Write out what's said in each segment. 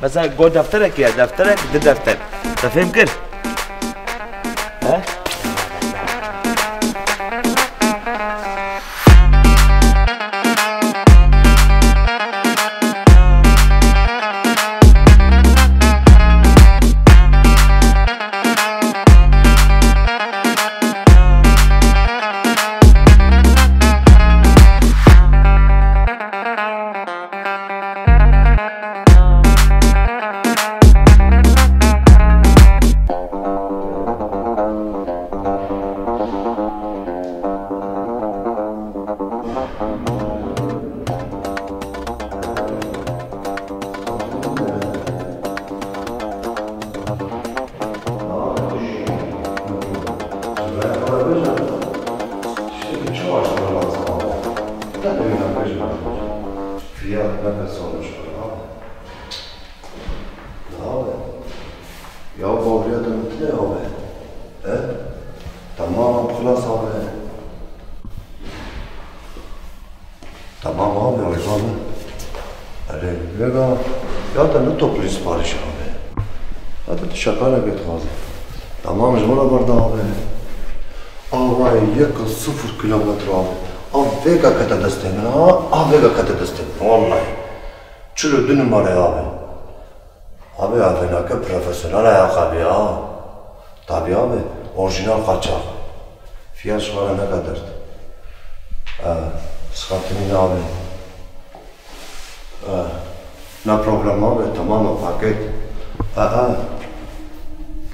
مثلا جو دفترك يا دفترك ده دفتر تفهم كده ها شنو الدنيا مالي ابي هناك بروفيسيونال يا اخي طيب يا ابي اورجينال قاچاق فيها شغله انا قدرت سخطني يا ابي لا بروبلم ابي تمام باكيت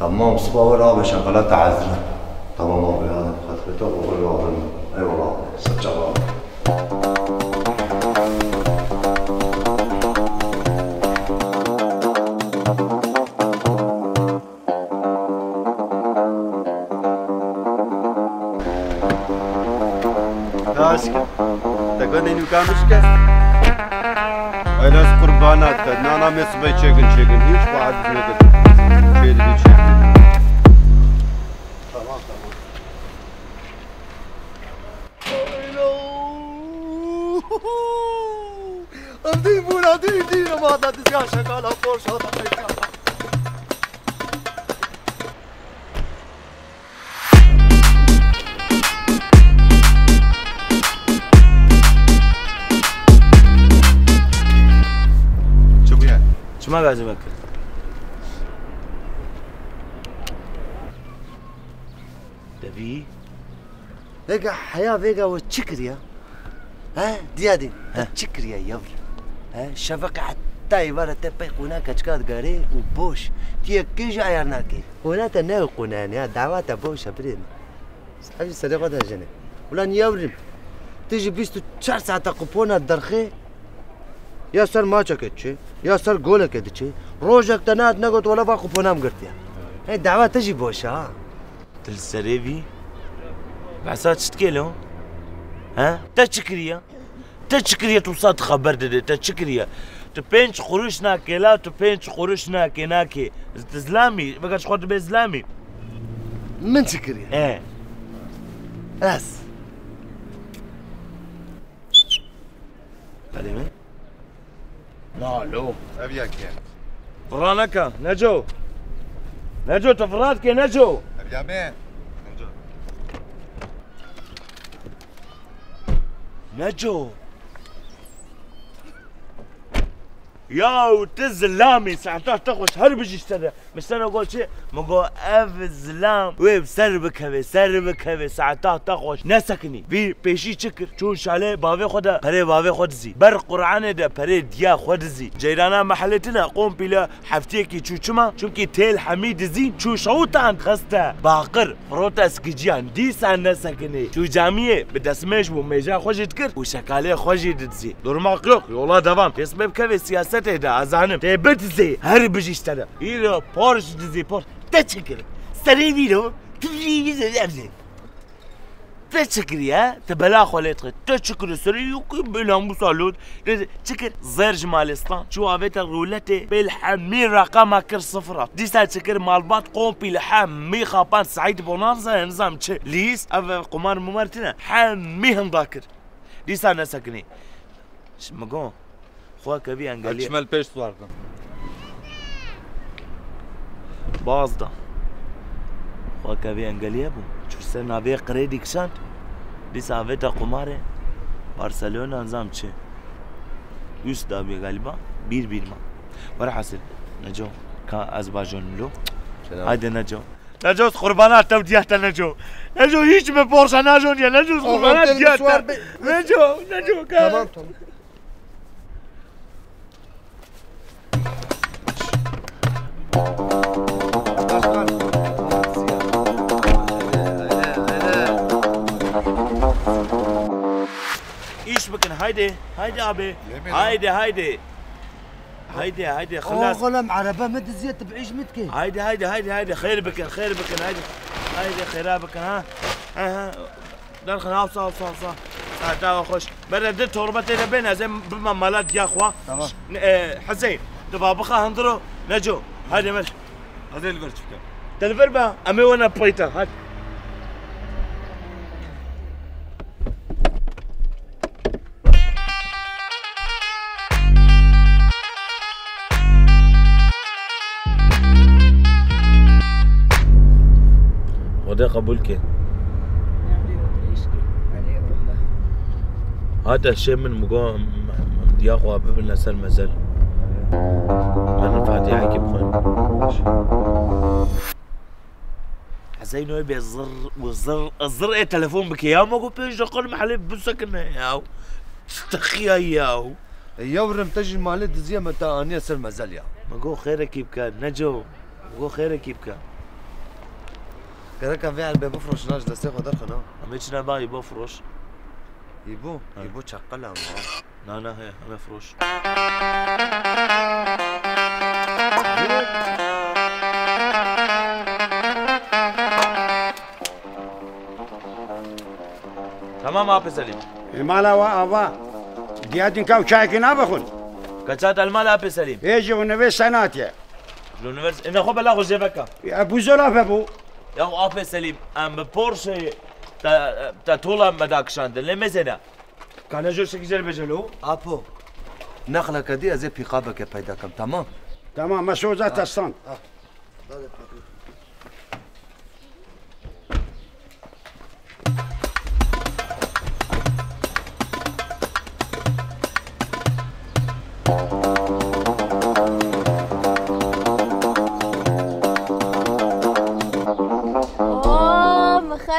تمام صباح ابي شغلات عزله تمام ابي هذا خطرته وغير اي والله صدق تقول إنه كان مشكلة. أنا قربانات كنا أنا مسبي شيء هيك بعد نقدر شيء هيك. تمام. أمدي بولا دي ما تدري شكلها فورش هذا. ما لازمك تبي فيجا حياة فيجا وتشكريا ها ديادي تشكريا يا ابني ها شفقة حتى يبارة تبقى هناك كشكات قاري وبوش تيا كيج عيارناكي هنا تناو قنان يا دعوات بوش أبرين صحيح سلقة ده جنة ولا نيابرم تيجي بيستو 4 ساعات قبونا الدرخي يا سر ما چکه یا سر گوله کده چه روزك تنات نقط ولا باقو بنام قرتيا هاي الدعوة تجي بوشا تلسريبي بعسات تشتكيلو ها تشكريا توصات خبر ده تشكريا تبينش قروش ناكي لا تبينش قروش ناكي زلامي بقاش خد بزلامي من تشكريا ايه بس كلمة لا لو ابيك يعني فرانكا نجو تفراتك نجو ابيا مين نجو ياو تزلامي ساعتها تخش هربج اشترى مش انا اقول شيء مقول اف الزلام ويب سربك هبه ساعتها تخش نسكني في بيشي شكر شو شاله بافي خدا بافي خد زي بر قرعان ده بري ديا خد زي جيرانا محلتنا قوم بلا حفتيكي شو شما شوكي تيل حميد زين شو شوطه عند خسته باقر فروتا اسكجيان دي سان نسكني شو جاميه بدسمش وميجا خوش تكر وشكاله خوش تزي دور مقلق والله دوام اسمه بكفي سياسه ده ازانم تبت زي هربج اشترى يلو بورش دزي بورش تشكر سريبيلو تبي زي تشكر يا تبلا خليتك تشكر سري وكبلهم بصالود تشكر زرج مالستان شو عبيت الرولتي بالحمي رقمها كر صفرات دي تشكر مالبات قوم بالحمي خابان سعيد بونانزا نظام ليس اف قمار ممرتنا حمي هنذاكر دي سنة سكني شمقون خواك بي انقلي شمال بيش صاركم بازدا خواكا بي انقليبو شو سنة بي قريدي كشانت لسا فيتا قماري برشلونة نظام تشي يوسف دابي غالبا بير ما ورا حاصل نجو كازباجون ملو هايدي نجو قربانات تم دياتا نجو هيج من بورصة ناجون يا نجو قربانات دياتا نجو تمام ايش بكن هايدي ابي هايدي خلاص غلم عربة مد زيت بعيش متكي هايدي خير بكن هايدي خيرا بكن ها دخل اوصل تعال خوش برد تربتي بينها زي بما مالات يا اخوا تمام حسين دبابخه هندرو نجو هايدي مش هذا الفرج فكر تلفربا امي وانا بيتا هات وده قبولك هذا الشيء من مقام دياخو بابنا سلمى زل انا فاتي حكي بخون حسين يبي الزر ايه تلفون بك يا ما قلت بيش اقول محلي بسكن ياو تخيا ياو يورم تجي مالي دزيه متى اني سلمى زل يا مقو خيرك يبكى نجو مقو خيرك يبكى كذا كان في علبة بفرش ناج دستيخ ودرخنا اميتشنا باي بفرش يبو تشقلها لا هي انا فروش تمام ابي سليم مالا وابا ديادين كاو شاكين بخون كاتشات المال ابي سليم يجي ونبي سناتيا لونيفرس انا خو بلا جيفكا ابو زولا ابو يا ابي سليم ام بورشي تا طولا مداك شاندل لمزنا كان جو سكجر بجلو ابو نخلة كدي زي بيقابك پیدا كم تمام مسعودات الصن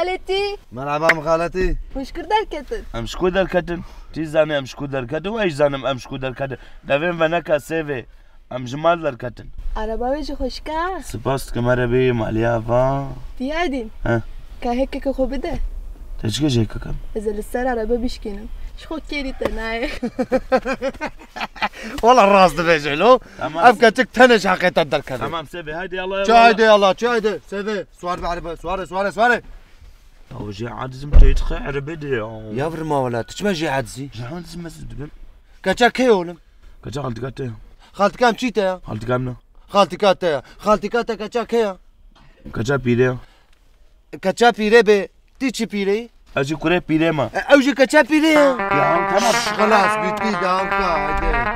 خالتي مرحبا خالتي وش كردار كتن امشكو در كتن تي زاني امشكو در كتن وايش زانم امشكو در كتن دافين فناكا سيفي ام جمال در كتن عرباوي جو خوشكا سباست كمربي ماليافا ديادين ها كهيك خو بده تشكي جيكا كم اذا للسر عربا بيشكينم شخو كيري تناي والله الراس دبيجلو ابقى تكتنش حقيقة در كتن تمام سيفي هايدي يلا شو هيدي سيفي سوار بعربة سواري او جي عادز متى تخي عربي يا برما ولا تشما جي عادزي جهان تسمس دبل كاچا كيولم كاچا خالتي خالتي كام چيتا خالتي كامنا خالتي كاتا كاچا كيا كاچا بيري كاچا بيري بي تيچي بيري اجي كوري بيري ما اوجي كاچا بيري يا تمام خلاص بيتي داوكا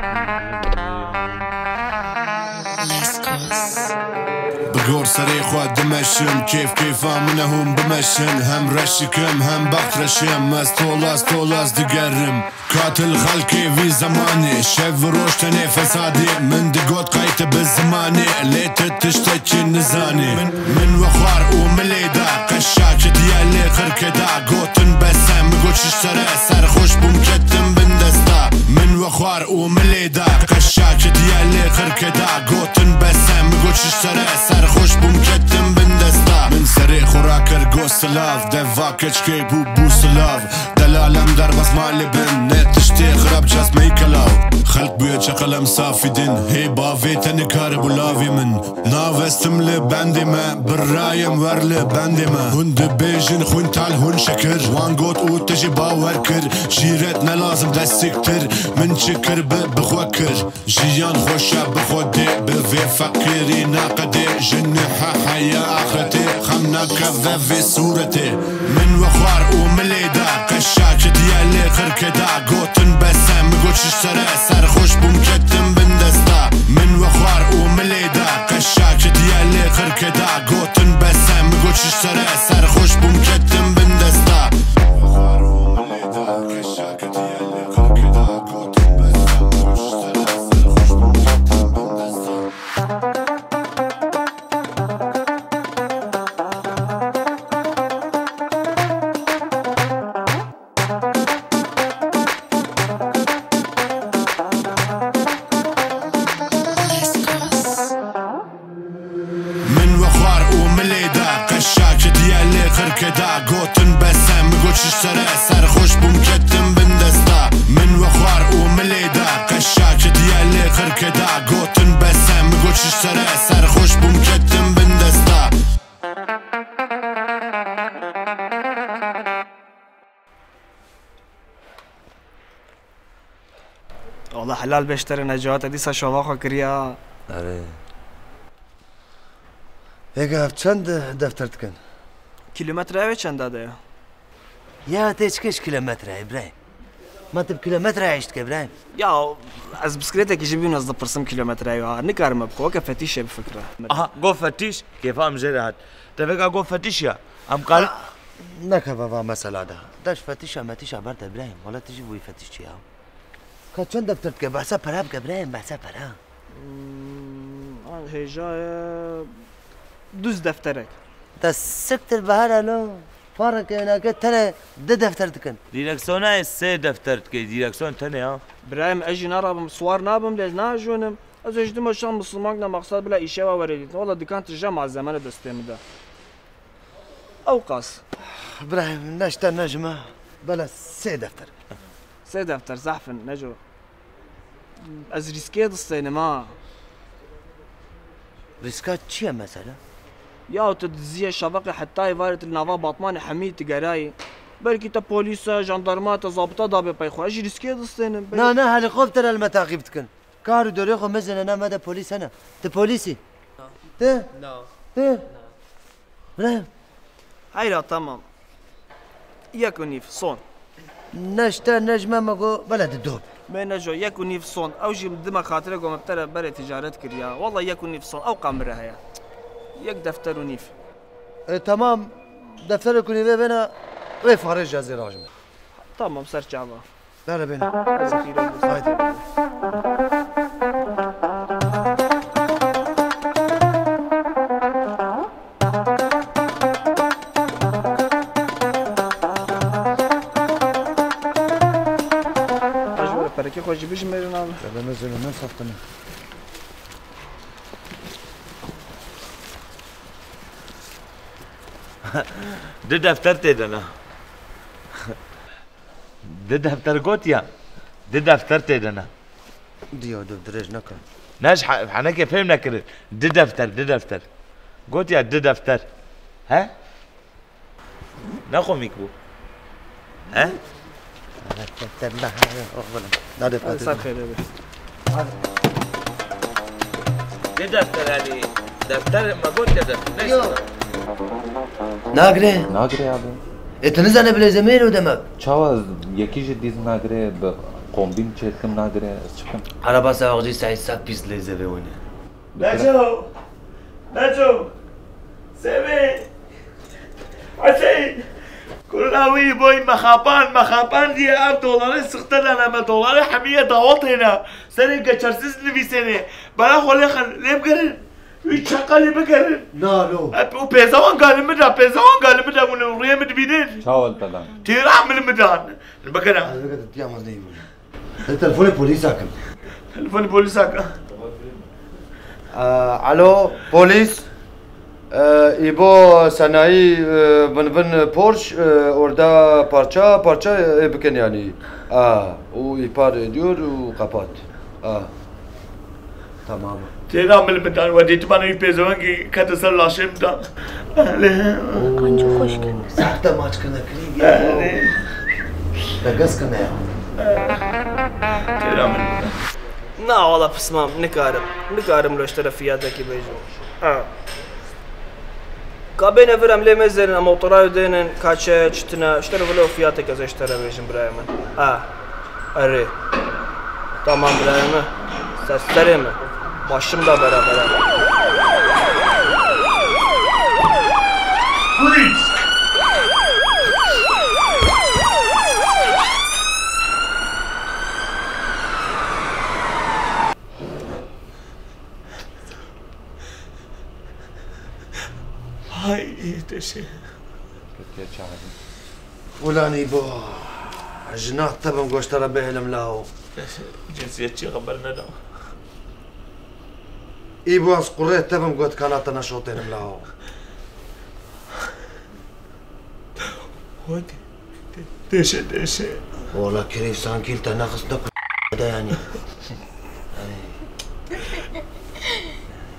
بقور صريخ ودمشم كيف منهم بمشن هم رشكم هم بخرشم استولاس دقرم قاتل خلقي في زماني شف روشتني فسادي من دقوت قايت بالزماني ليت تشتكي نزاني من وخار ومليدا قشاك ديالي خركدا قوتن بسام قوتش اشترى سرخوش بمكتم بندستا من وخار ومليدا قشاك ديالي خركدا قوتن بسام قوتش اشترى سرخوش بمكتم بندستا من سري خوراكر قو سلاف دفاكش كي بو سلاف دلالم در بس مالي بن نتشتي خراب جاس ميكلاو خلق بيت شقلم صافي دين هي بافي تنكار بولافي من نافستم لباندي ما برايم ور لباندي ما هند بيجن خوين تال هون شكر وان قوت او تجي باوركر جيرتنا لازم دستكتر من شكر بخوكر جيان خوشا بخودي بفي فكري ناقدي جنحا حيا اخرتي خمنا كذا في صورتي من وخار ومليدا قشاك ديالي خركدا قوتن بسام قوتش اشترى سرخوش بمكتم بندستا من وخار ومليدا قشاك ديالي خرکدا گوتن بسم میگو چشتره سرخوش بوم کتم بندستا خرکدا گوتن بسم میگو چشتره سرخوش بوم کتم بندستا من وخوار و ملیدا قشاک دیالی خرکدا گوتن بسم میگو چشتره سرخوش بوم کتم بندستا والله حلال بيشتري نجوات ديسا شواخه كريا آره بگه چند دفتر کن؟ كيلومتر اوي چند داده يا تيش كيلومتر ابراهيم ما انت بكيلومتر عشت كابراهيم يا از بسكريتك يجيبين از برسم كيلومتر اوي نكارم بكو فتيشه بفكره اها جو فتيش كيف ام جرات تبقى جو فتيش يا ام قال نكا بابا مسألة ده داش فتيشة ما تيش عبرت ابراهيم ولا تجي بوي فتيش يا كان دفتر كه بحسب برام كابراهيم بحسب برام هي جاي دوز دفترك تسكت البهار لو فرق هناك ترى ده دفتر تكن ديركسون هاي سي دفترت كي ديركسون تاني ها برايم اجي نرى صور نابم ليش ناجونم از اجدم شان مسلمان مقصد بلا ايشه ورديت والله دكانت الجامعه زمان دستم ده اوقاس ابراهيم نشتا نجمه بلا سي دفتر سي دفتر زحفن نجو از ريسكيت السينما ريسكات شيء مثلا يا تدزيه شبكه حتى يفارت النافا باطمان حميد تقراي بلكي تا بوليس جاندرمات ضابطه ضابط بايخو اجي ريسكيت السينما نا هليكوبتر المتاقب تكن كارو دوريخو مزن انا مدى بوليس انا انت بوليسي ته ته ابراهيم هاي تمام يكوني في صون نشتا نجمه مگو بلد الدوب بين نجو يكوني في صون او جي مدمر خاطرك ومبتلى بري تجارت كريا والله يكوني في صون او قمره هيا يك دفتر ونيف تمام دفتر كوني بينا وي فارج جازي راجم تمام صار جعبه لا بينا هايدي بركي خوش بيش ميرنا لا نزل من صفتنا ده دفتر تيدنا ده دفتر قوتيا ده دفتر تيدنا ديو دفترج نكا ناش حناكي فهمنا كده ده دفتر قوتيا ده دفتر ها ناخو ميكبو ها تبع لا دفتر صار خير ده دفتر يعني دفتر ما قلت ده ناگره abi. اتنزانه بلا زمین و دمک چاوا یکی جدیز ناگره به قومبین چتکم ناگره از چکم عربا ساقجی سعید ساق پیس لیزه بونه نجو سمي حسين كلاوي بوي مخابان دي $10 سختنا لما $1 حمية دعوت هنا سنة كشرسيس نبيسني برا خلي خل ليه بقرن يشقالي بقرن نالو وبيزوان قال مدا من ريم تبينين چاوا التلان تيرا من مدان البقرة هذا تيامز نيجي التلفون بوليساكم تلفون بوليساك الو بوليس ایبا صنایع بن پورش orada parça بکن yani او ihbar ediyor و kapat تمام تيرا من مدان وديت بانو يبيزوان كي كتسل لاشي مدان قنجو خوش كن ساعتا ماچ کنه کریگی دقس کنه یا تيرا من لا والله بسمام نكارم لو اشترى فياتك بيجو كابين افرم لي مزن اما طراي دينن كاتشه چتنا اشترى ولو فياتك از اشترى بيجن برايم اري تمام برايم سسترم başım da beraber هاي تشي ولاني بو جناح تبم قوشترى به الملاو جنسيتي قبلنا ده ايبو از قريت تبم قوت كانت نشوطين ملاو ودي دشي والله كريف سانكيل تناقص نكو ده يعني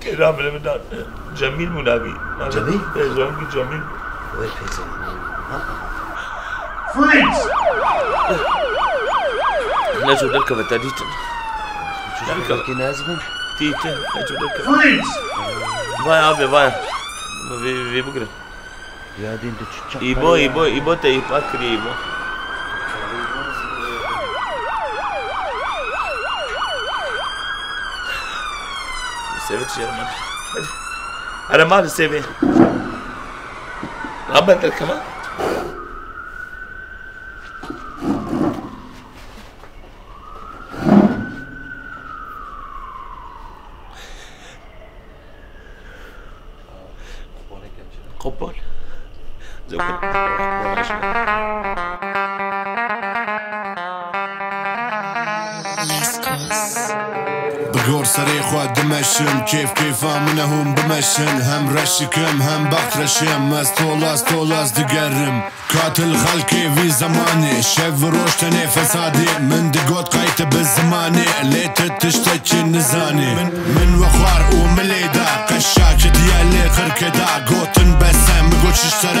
كلام من جميل منابي جميل؟ جميل وين فيزا نجو نركب التاديت نركب كنازبن تيتا نجو نركب فاي ابي فاي في بكره يا دين تشتشق ايبو تاي باكري ايبو سيبت شيء انا ما بسيبه غبت كمان قبول بقور صريخ ودمشم كيف منهم بمشن هم رشكم هم بخرشم از طولاس دقرم قاتل خلقي في زماني شف روشتني فسادي من دقوت قايت بالزماني ليت تشتكي النزاني من وخوار ومليدا قشاك ديالي خركدا قوتن بسم قوت اشترى